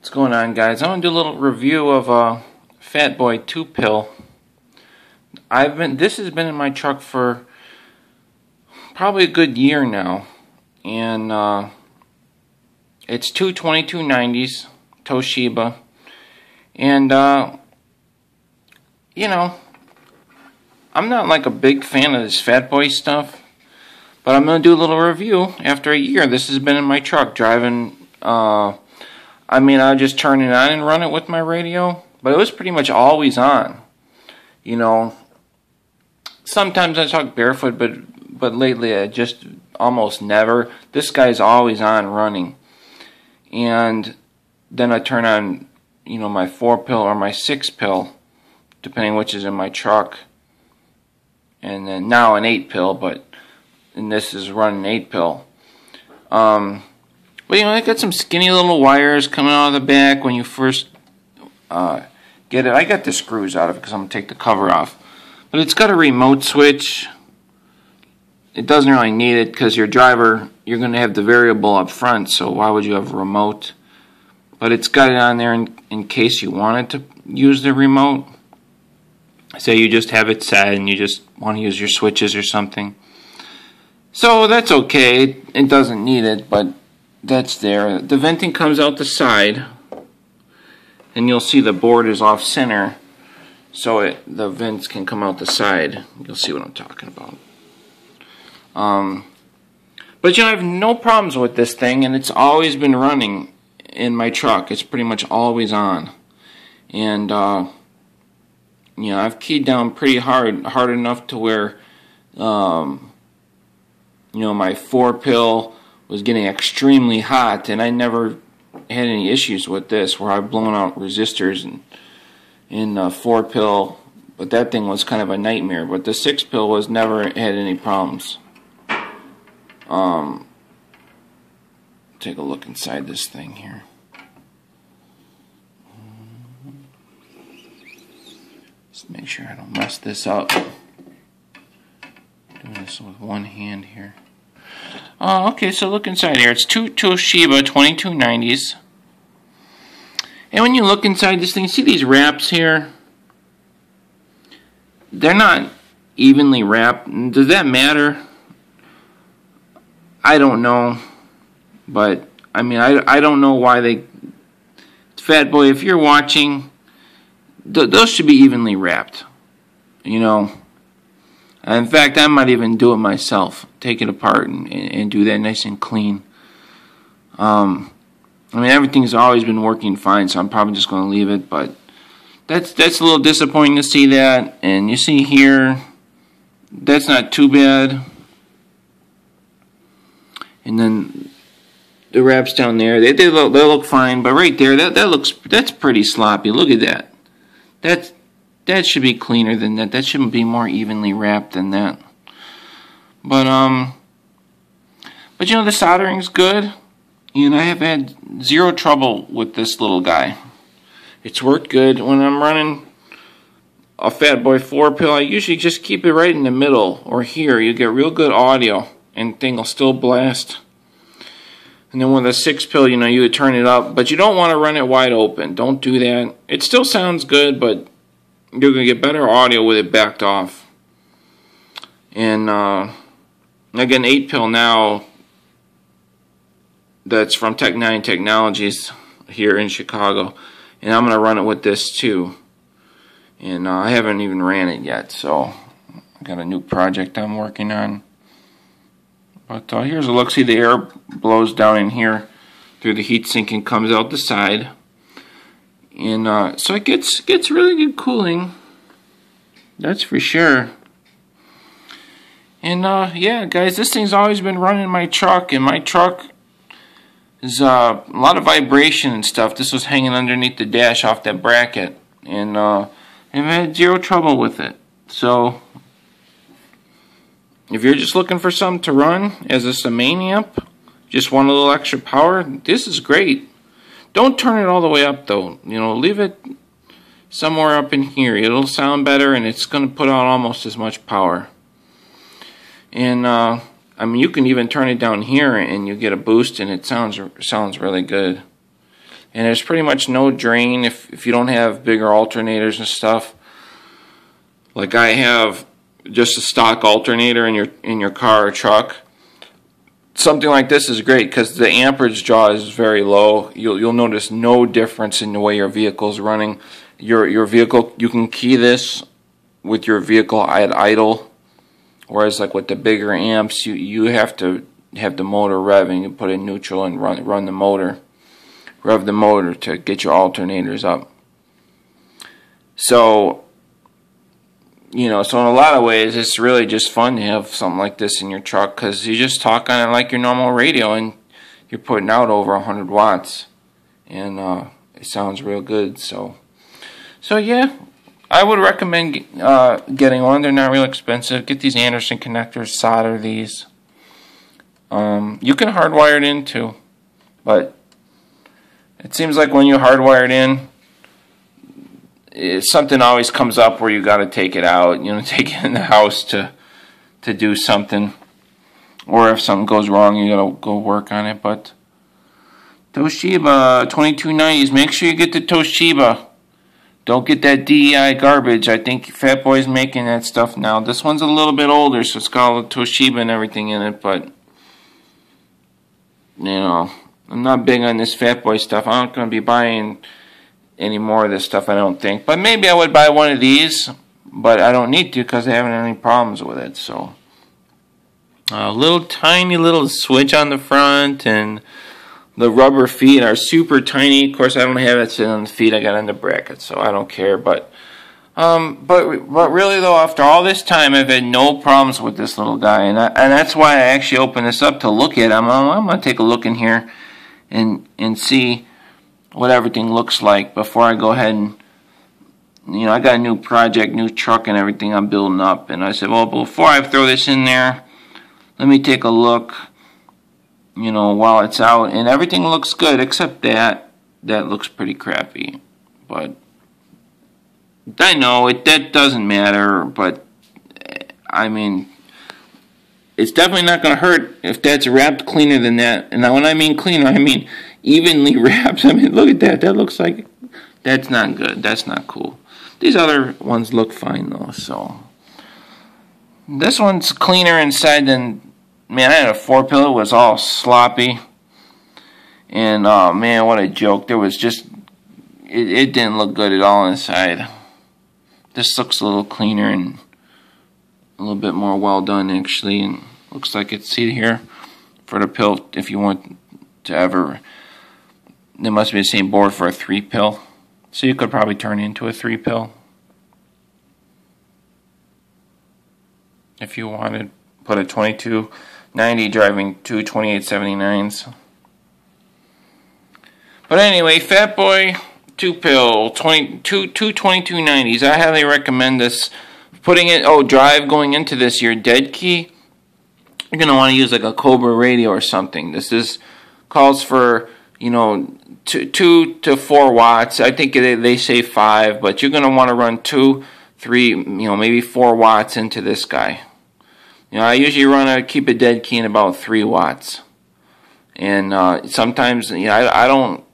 What's going on, guys? I'm gonna do a little review of a Fatboy 2 pill. This has been in my truck for probably a good year now, and it's two 2290s Toshiba, and you know, I'm not like a big fan of this Fatboy stuff, but I'm gonna do a little review after a year. This has been in my truck driving. I just turn it on and run it with my radio, but it was pretty much always on. You know, sometimes I talk barefoot, but lately I just almost never. This guy's always on running. And then I turn on, you know, my 4 pill or my 6 pill, depending which is in my truck. And then now an 8 pill, and this is running 8 pill. But you know, I got some skinny little wires coming out of the back when you first get it. I got the screws out of it because I'm going to take the cover off. But it's got a remote switch. It doesn't really need it because your driver, you're going to have the variable up front, so why would you have a remote? But it's got it on there in case you wanted to use the remote. Say you just have it set and you just want to use your switches or something. So that's okay. It doesn't need it, but that's there. The venting comes out the side, and you'll see the board is off center, so the vents can come out the side. You'll see what I'm talking about. But you know, I have no problems with this thing, and it's always been running in my truck. It's pretty much always on, and you know, I've keyed down pretty hard enough to where you know, my 4 pill was getting extremely hot, and I never had any issues with this where I've blown out resistors in 4 pill, but that thing was kind of a nightmare. But the 6 pill was never had any problems. Take a look inside this thing here. Just make sure I don't mess this up. Doing this with one hand here. Okay, so look inside here. It's two Toshiba 2290s. And when you look inside this thing, see these wraps here? They're not evenly wrapped. Does that matter? I don't know. But, I mean, I don't know why they... Fatboy, if you're watching, those should be evenly wrapped. You know? In fact, I might even do it myself. Take it apart and do that nice and clean. I mean, everything's always been working fine, so I'm probably just going to leave it. But that's a little disappointing to see that. And you see here, that's not too bad. And then the wraps down there, they look fine. But right there, that's pretty sloppy. Look at that. That should be cleaner than that. That shouldn't be more evenly wrapped than that. But you know, the soldering's good. And I have had zero trouble with this little guy. It's worked good. When I'm running a Fatboy 4 pill, I usually just keep it right in the middle or here. You get real good audio and the thing will still blast. And then with a 6 pill, you know, you would turn it up, but you don't want to run it wide open. Don't do that. It still sounds good, but you're going to get better audio with it backed off. And again, 8 pill now, that's from Tech 9 Technologies here in Chicago. And I'm going to run it with this too. And I haven't even ran it yet, so I got a new project I'm working on. But here's a look. See, the air blows down in here through the heatsink and comes out the side. And so it gets really good cooling. That's for sure. And yeah, guys, this thing's always been running in my truck. And my truck is a lot of vibration and stuff. This was hanging underneath the dash off that bracket. And I've had zero trouble with it. So if you're just looking for something to run as a main amp, just want a little extra power, this is great. Don't turn it all the way up though. You know, leave it somewhere up in here. It'll sound better and it's going to put out almost as much power. And I mean, you can even turn it down here and you get a boost and it sounds really good. and there's pretty much no drain if you don't have bigger alternators and stuff. Like I have just a stock alternator in your car or truck. Something like this is great because the amperage draw is very low. You'll notice no difference in the way your vehicle is running. Your vehicle, you can key this with your vehicle at idle, whereas like with the bigger amps, you have to have the motor revving. You put it in neutral and run the motor, rev the motor to get your alternators up. So, you know, so in a lot of ways, it's really just fun to have something like this in your truck because you just talk on it like your normal radio and you're putting out over 100 watts. And it sounds real good. So yeah, I would recommend getting one. They're not real expensive. Get these Anderson connectors, solder these. You can hardwire it in too. But it seems like when you hardwire it in, something always comes up where you got to take it out, you know, take it in the house to do something, or if something goes wrong, you got to go work on it. But Toshiba 2290s, make sure you get the Toshiba. Don't get that DEI garbage. I think Fatboy's making that stuff now. This one's a little bit older, so it's got all the Toshiba and everything in it, but you know, I'm not big on this Fatboy stuff. I'm not going to be buying any more of this stuff, I don't think. But maybe I would buy one of these, but I don't need to because I haven't had any problems with it. So a little tiny little switch on the front, and the rubber feet are super tiny. Of course, I don't have it sitting on the feet. I got on the bracket, so I don't care. But really though, after all this time, I've had no problems with this little guy, and that's why I actually opened this up to look at it. I'm gonna take a look in here and see what everything looks like before I go ahead and, you know, I got a new project, new truck and everything I'm building up, and I said, well, before I throw this in there, let me take a look, you know, while it's out, and everything looks good except that looks pretty crappy. But I know that doesn't matter, but I mean, it's definitely not going to hurt if that's wrapped cleaner than that. And now when I mean cleaner, I mean evenly wrapped. I mean, look at that. That looks like, that's not good. That's not cool. These other ones look fine though. So this one's cleaner inside than, man, I had a 4-pillar. It was all sloppy. And oh man, what a joke. There was just, it didn't look good at all inside. This looks a little cleaner and a little bit more well done actually, and looks like it's, see here, for the pill, if you want to ever, there must be the same board for a 3-pill, so you could probably turn it into a 3-pill if you wanted. Put a 2290 driving two 2879s. But anyway, Fatboy 2-pill, two 2290s. I highly recommend this. Putting it, drive going into this, your dead key, you're going to want to use like a Cobra radio or something. This calls for, you know, 2 to 4 watts. I think they say 5, but you're going to want to run 2, 3, you know, maybe 4 watts into this guy. You know, I usually keep a dead key in about 3 watts. And sometimes, you know, I don't,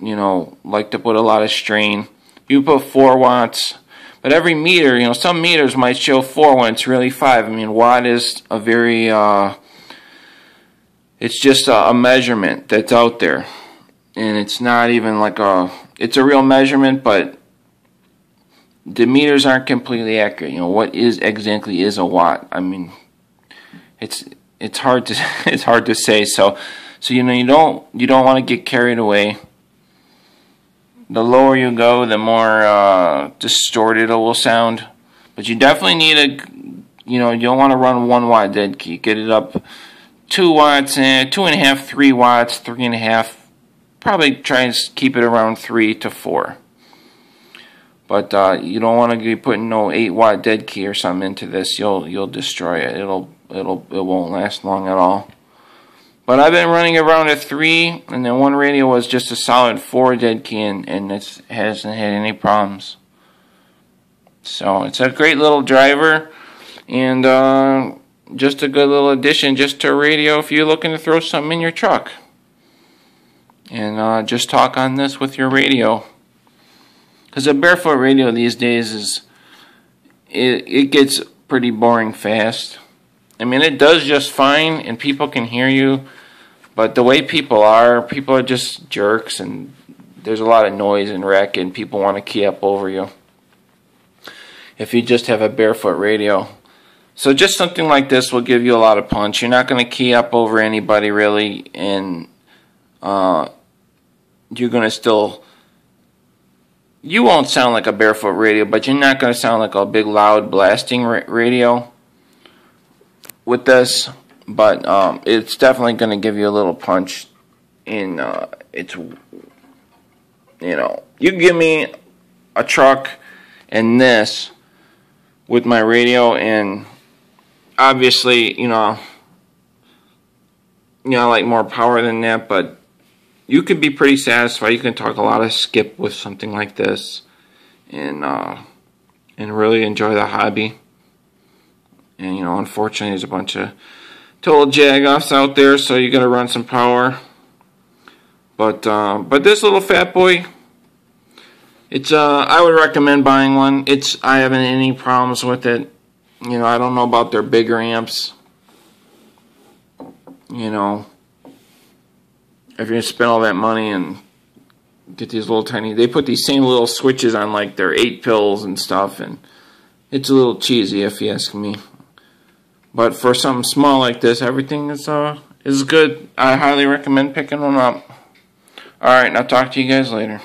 you know, like to put a lot of strain. You put 4 watts. But every meter, you know, some meters might show 4 when it's really 5. I mean, watt is a very, it's just a measurement that's out there. And it's not even like it's a real measurement, but the meters aren't completely accurate. You know, what exactly is a watt? I mean, it's hard to, it's hard to say. So, you know, you don't want to get carried away. The lower you go, the more distorted it will sound. But you definitely need you know, you don't want to run 1 watt dead key. Get it up 2 watts, 2.5, 3 watts, 3.5. Probably try and keep it around 3 to 4. But you don't want to be putting no 8 watt dead key or something into this. You'll destroy it. It won't last long at all. But I've been running around at 3, and then one radio was just a solid 4 dead key, and it hasn't had any problems. So it's a great little driver, and just a good little addition just to a radio if you're looking to throw something in your truck. and just talk on this with your radio. Because a barefoot radio these days is, it gets pretty boring fast. I mean, it does just fine, and people can hear you, but the way people are just jerks, and there's a lot of noise and wreck, and people want to key up over you if you just have a barefoot radio. So just something like this will give you a lot of punch. You're not going to key up over anybody really, and you're going to still, you won't sound like a barefoot radio, but you're not going to sound like a big loud blasting radio with this. But it's definitely going to give you a little punch in it's, you know, you give me a truck and this with my radio, and obviously, you know, I like more power than that, but you can be pretty satisfied. You can talk a lot of skip with something like this, and really enjoy the hobby. And you know, unfortunately, there's a bunch of total jagoffs out there, so you got to run some power. But this little Fatboy, it's I would recommend buying one. I haven't any problems with it. You know, I don't know about their bigger amps. You know, if you're going to spend all that money and get these little tiny, they put these same little switches on like their 8 pills and stuff, and it's a little cheesy if you ask me. But for something small like this, everything is good. I highly recommend picking one up. Alright, I'll talk to you guys later.